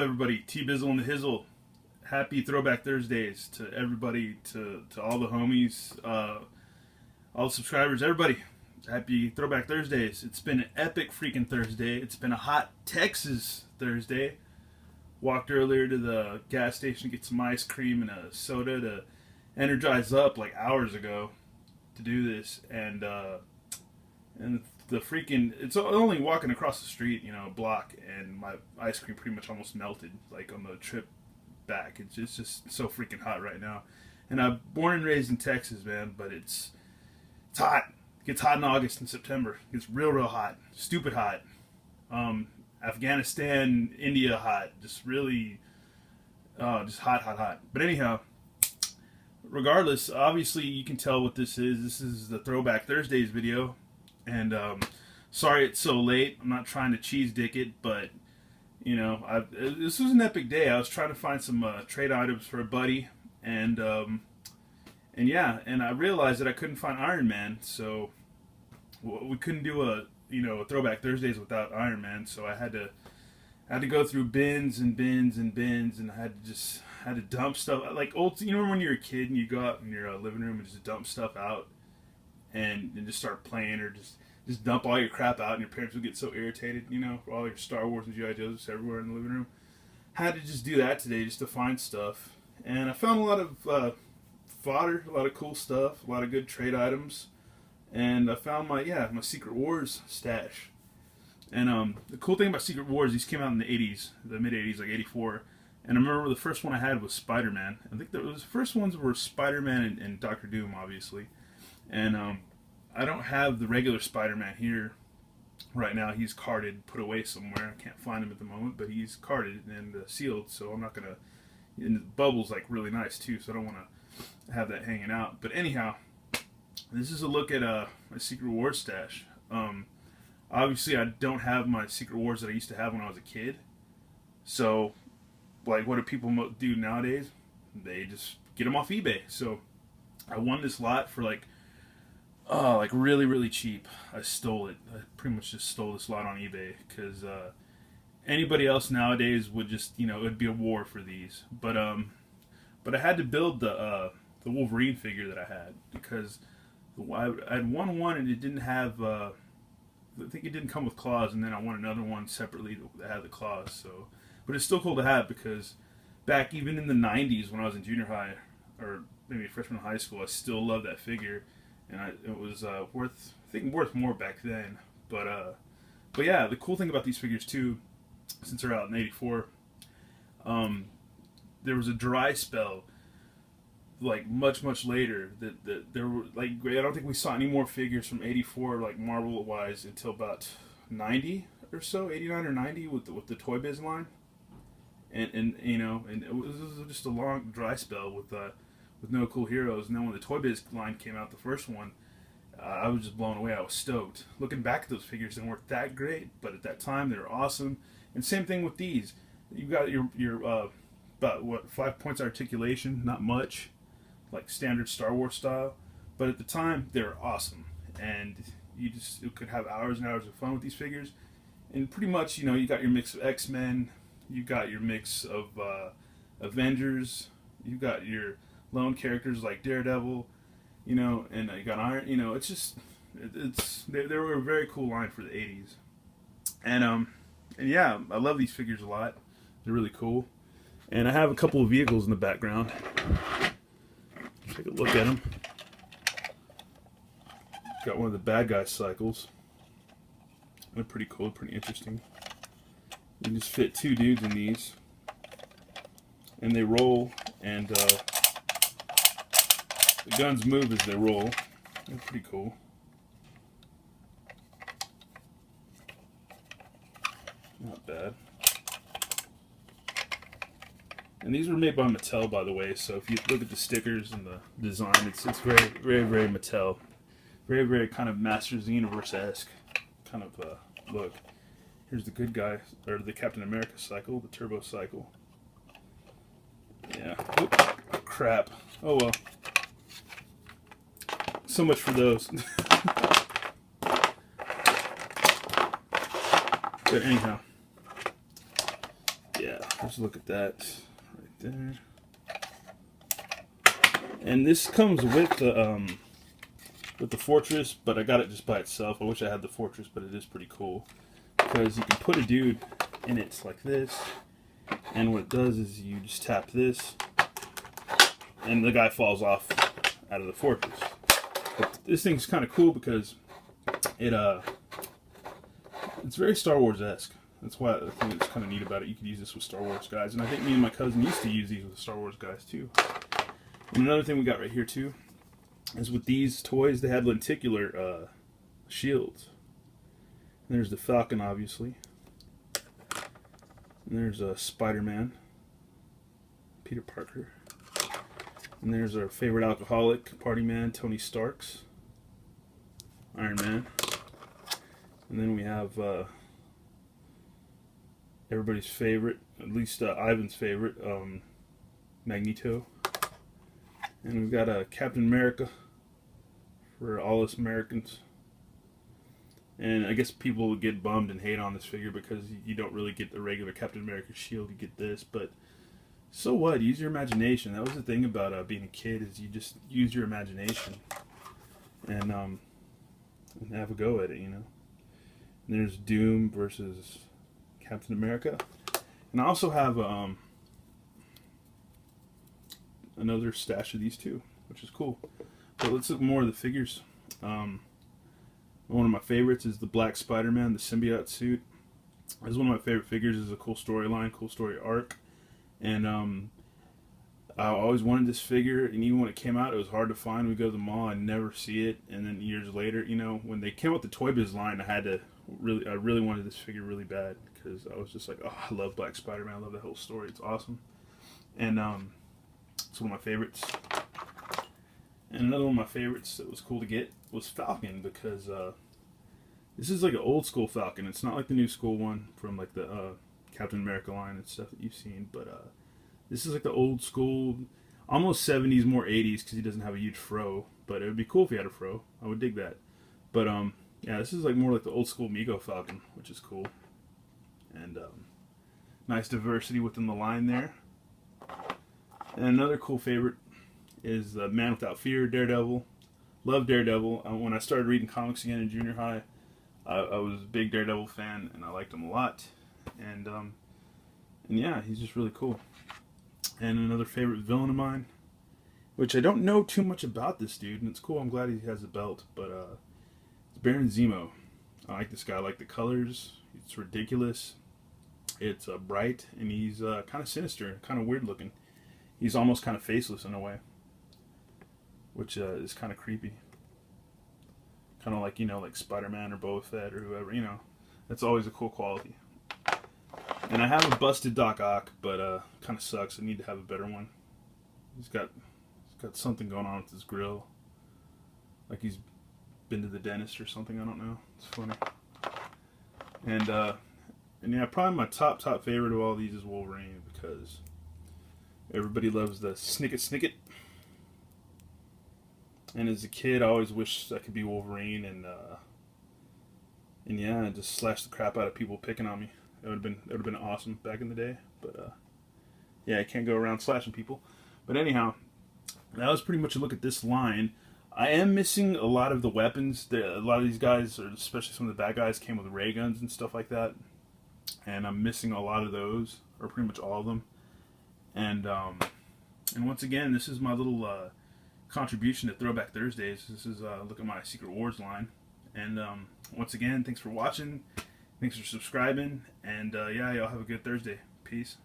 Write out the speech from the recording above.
everybody? T-Bizzle and the Hizzle. Happy Throwback Thursdays to everybody, to all the homies, all the subscribers, everybody. Happy Throwback Thursdays. It's been an epic freaking Thursday. It's been a hot Texas Thursday. Walked earlier to the gas station to get some ice cream and a soda to energize up like hours ago to do this. And the freaking, it's only walking across the street, you know, a block, and my ice cream pretty much almost melted, like on the trip back. It's just so freaking hot right now. And I'm born and raised in Texas, man, but it's hot. It gets hot in August and September. It gets real hot. Stupid hot. Afghanistan, India hot. Just really, just hot. But anyhow, regardless, obviously you can tell what this is. This is the Throwback Thursdays video. And sorry it's so late. I'm not trying to cheese dick it, but you know, this was an epic day. I was trying to find some trade items for a buddy, and yeah, and I realized that I couldn't find Iron Man, so we couldn't do a Throwback Thursdays without Iron Man. So I had to go through bins and bins and bins, and I had to dump stuff like old. You know when you're a kid and you go out in your living room and just dump stuff out. And just start playing, or just dump all your crap out, and your parents would get so irritated, you know, for all your Star Wars and G.I. Joes everywhere in the living room. Had to just do that today, just to find stuff. And I found a lot of fodder, a lot of cool stuff, a lot of good trade items. And I found my Secret Wars stash. And the cool thing about Secret Wars, these came out in the 80s, the mid-80s, like 84. And I remember the first one I had was Spider-Man. I think the first ones were Spider-Man and Dr. Doom, obviously. And I don't have the regular Spider-Man here right now. He's carded, put away somewhere. I can't find him at the moment, but he's carded and sealed, so I'm not going to... And the bubble's like really nice too, so I don't want to have that hanging out. But anyhow, this is a look at my Secret Wars stash. Obviously, I don't have my Secret Wars that I used to have when I was a kid. So, like, what do people do nowadays? They just get them off eBay. So, I won this lot for like really cheap. I stole it. I pretty much just stole this lot on eBay, because anybody else nowadays would just, it would be a war for these. But I had to build the Wolverine figure that I had, because I had won one and it didn't have, I think it didn't come with claws, and then I won another one separately that had the claws. So, but it's still cool to have, because back even in the 90s when I was in junior high, or maybe freshman in high school, I still loved that figure. And it was worth more back then. But yeah, the cool thing about these figures too, since they're out in '84, there was a dry spell, like much later, that there were, like, I don't think we saw any more figures from '84, like Marvel wise, until about '90 or so, '89 or '90 with the Toy Biz line, and it was just a long dry spell with no cool heroes. And then when the Toy Biz line came out, the first one, I was just blown away. I was stoked. Looking back at those figures, they weren't that great, but at that time they were awesome. And same thing with these. You got your about 5 points articulation, not much, like standard Star Wars style, but at the time they were awesome, and you could have hours and hours of fun with these figures. And pretty much, you got your mix of X-Men, you got your mix of Avengers, you got your lone characters like Daredevil, and you got Iron. They were a very cool line for the 80s, and yeah, I love these figures a lot. They're really cool, and I have a couple of vehicles in the background. Take a look at them. Got one of the bad guy cycles. They're pretty cool, pretty interesting. You just fit two dudes in these, and they roll, and the guns move as they roll. They're pretty cool. Not bad. And these were made by Mattel, by the way, so if you look at the stickers and the design, it's very Mattel. Very kind of Masters of the Universe-esque kind of look. Here's the good guy, or the Captain America cycle, the Turbo cycle. Yeah. Oops. Crap. Oh well. So much for those. But anyhow. Yeah. Let's look at that right there. And this comes with the Fortress, but I got it just by itself. I wish I had the Fortress, but it is pretty cool because you can put a dude in it like this, and what it does is you just tap this, and the guy falls off out of the Fortress. But this thing's kind of cool because it's very Star Wars-esque. That's why I think it's kind of neat about it. You could use this with Star Wars guys, and I think me and my cousin used to use these with Star Wars guys too. And another thing we got right here too is with these toys, they had lenticular shields. And there's the Falcon, obviously. And there's Spider-Man, Peter Parker. And there's our favorite alcoholic, Party Man, Tony Stark's, Iron Man. And then we have everybody's favorite, at least Ivan's favorite, Magneto. And we've got Captain America for all us Americans. And I guess people would get bummed and hate on this figure because you don't really get the regular Captain America shield, you get this, but so what? Use your imagination. That was the thing about being a kid, is you just use your imagination and have a go at it, you know. And there's Doom versus Captain America. And I also have another stash of these too, which is cool. But let's look more of the figures. One of my favorites is the Black Spider-Man, the symbiote suit. This is one of my favorite figures. It's a cool storyline, cool story arc. And I always wanted this figure, and even when it came out, it was hard to find. We go to the mall and never see it. And then years later, you know, when they came out with the Toy Biz line, I really wanted this figure really bad because I was just like, oh, I love Black Spider-Man. I love that whole story. It's awesome. And it's one of my favorites. And another one of my favorites that was cool to get was Falcon, because this is like an old school Falcon. It's not like the new school one from like the Captain America line and stuff that you've seen, but this is like the old school, almost 70s, more 80s, because he doesn't have a huge fro. But it would be cool if he had a fro. I would dig that. But yeah, this is like more like the old school Mego Falcon, which is cool. And nice diversity within the line there. And another cool favorite is the Man Without Fear, Daredevil. Love Daredevil. When I started reading comics again in junior high, I was a big Daredevil fan, and I liked him a lot. And yeah, he's just really cool. And another favorite villain of mine, which I don't know too much about this dude, and it's cool. I'm glad he has a belt, but it's Baron Zemo. I like this guy. I like the colors. It's ridiculous. It's bright, and he's kind of sinister, kind of weird looking. He's almost kind of faceless in a way, which is kind of creepy. Kind of like, you know, like Spider-Man or Boba Fett or whoever, you know. That's always a cool quality. And I have a busted Doc Ock, but kind of sucks. I need to have a better one. He's got something going on with his grill. Like he's been to the dentist or something, I don't know. It's funny. And yeah, probably my top favorite of all these is Wolverine, because everybody loves the snicket. And as a kid, I always wished I could be Wolverine, and yeah, just slash the crap out of people picking on me. That would have been awesome back in the day. But yeah, I can't go around slashing people. But anyhow, that was pretty much a look at this line. I am missing a lot of the weapons. A lot of these guys, or especially some of the bad guys, came with ray guns and stuff like that. And I'm missing a lot of those, or pretty much all of them. And once again, this is my little contribution to Throwback Thursdays. This is look at my Secret Wars line. And once again, thanks for watching. Thanks for subscribing. And yeah, y'all have a good Thursday. Peace.